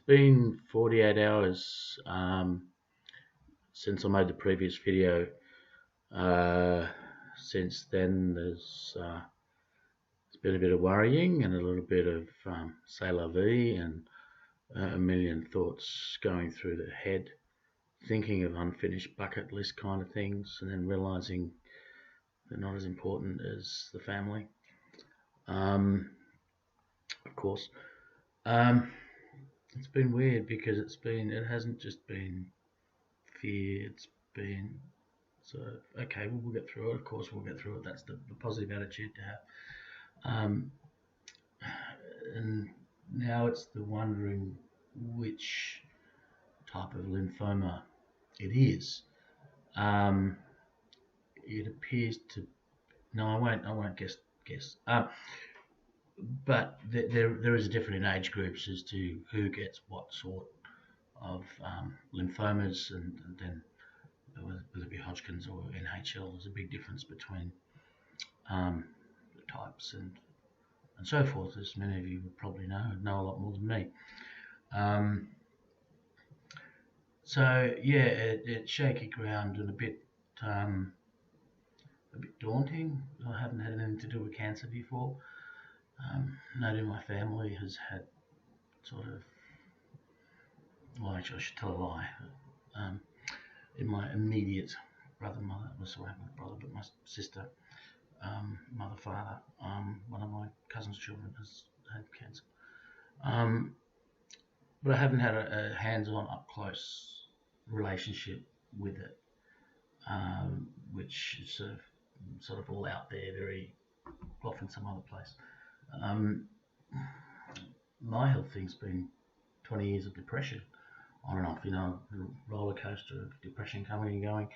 been 48 hours since I made the previous video. Since then, there's been a bit of worrying and a little bit of c'est la vie and a million thoughts going through the head, thinking of unfinished bucket list kind of things, and then realizing they're not as important as the family. Of course. It's been weird because it hasn't just been fear, it's been sort of, okay, well, we'll get through it. Of course we'll get through it. That's the positive attitude to have. And now it's the wondering which type of lymphoma it is. It appears to, no, I won't guess. But there is a difference in age groups as to who gets what sort of lymphomas, and then whether it be Hodgkin's or NHL, there's a big difference between the types and so forth, as many of you would probably know a lot more than me. So yeah, it's shaky ground and a bit daunting. I haven't had anything to do with cancer before. Nobody in my family has had sort of, well, actually I should tell a lie. In my immediate brother, but my sister, mother, father, one of my cousin's children has had cancer. But I haven't had a hands-on, up-close relationship with it, which is sort of all out there, very off in some other place. My health thing's been 20 years of depression, on and off, roller coaster of depression coming and going.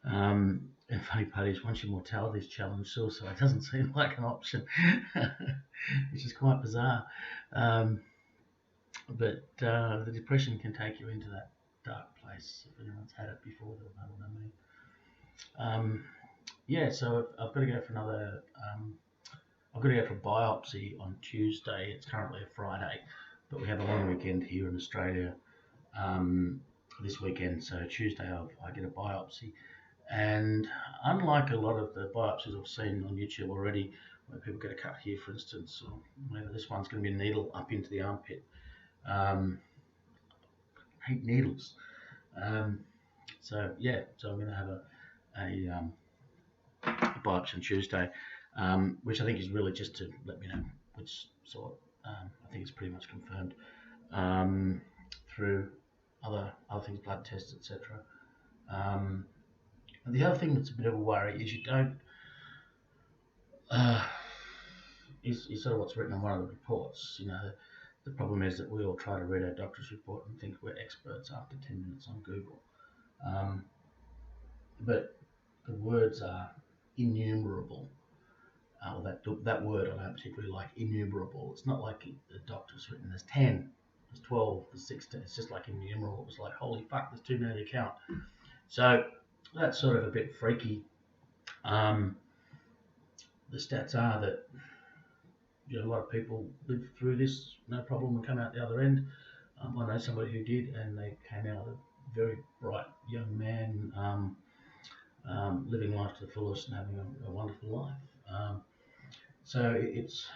And funny part is, once your mortality is challenged, suicide doesn't seem like an option, which is quite bizarre. But the depression can take you into that dark place. If anyone's had it before, they'll know what I mean. Yeah, so I've got to go for another. I've got to go for a biopsy on Tuesday. It's currently a Friday, but we have a long weekend here in Australia this weekend. So Tuesday I get a biopsy. And unlike a lot of the biopsies I've seen on YouTube already, where people get a cut here, for instance, or whether this one's going to be a needle up into the armpit. I hate needles. So I'm going to have a biopsy on Tuesday, which I think is really just to let me know which sort. I think it's pretty much confirmed through other things, blood tests, etc. And the other thing that's a bit of a worry is you don't. Is sort of what's written on one of the reports. The problem is that we all try to read our doctor's report and think we're experts after 10 minutes on Google. But the words are innumerable. That word I don't particularly like, innumerable. It's not like the doctor's written there's 10, there's 12, there's 16. It's just like innumerable. It's like, holy fuck, there's too many to count. So that's sort of a bit freaky. The stats are that a lot of people live through this no problem and come out the other end. I know somebody who did, and they came out a very bright young man, living life to the fullest and having a wonderful life. So it's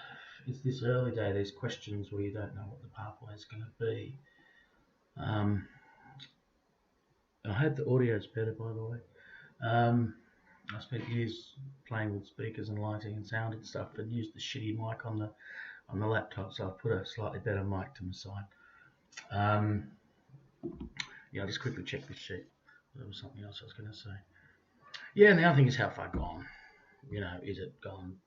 this early day, these questions where you don't know what the pathway is going to be. I hope the audio is better, by the way. I spent years playing with speakers and lighting and sound and stuff, and used the shitty mic on the laptop, so I put a slightly better mic to my side. I'll just quickly check this sheet. There was something else I was going to say. Yeah, and the other thing is how far gone. Is it gone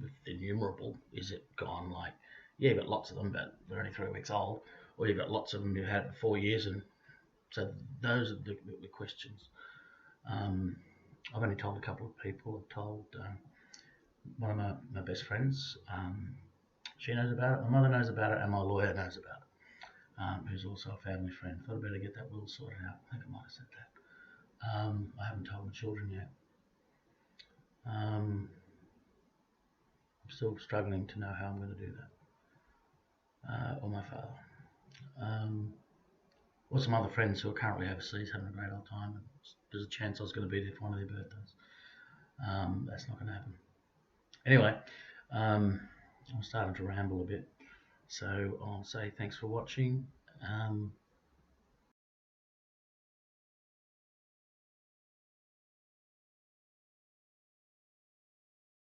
with innumerable? Is it gone like, you've got lots of them, but they're only 3 weeks old, or you've got lots of them who've had it for 4 years, and so those are the questions. I've only told a couple of people. I've told one of my best friends. She knows about it. My mother knows about it, and my lawyer knows about it, who's also a family friend. Thought I'd better get that will sorted out. I think I might have said that. I haven't told my children yet. I'm still struggling to know how I'm going to do that, or my father. Or some other friends who are currently overseas having a great old time. There's a chance I was going to be there for one of their birthdays. That's not going to happen. Anyway, I'm starting to ramble a bit. So I'll say thanks for watching.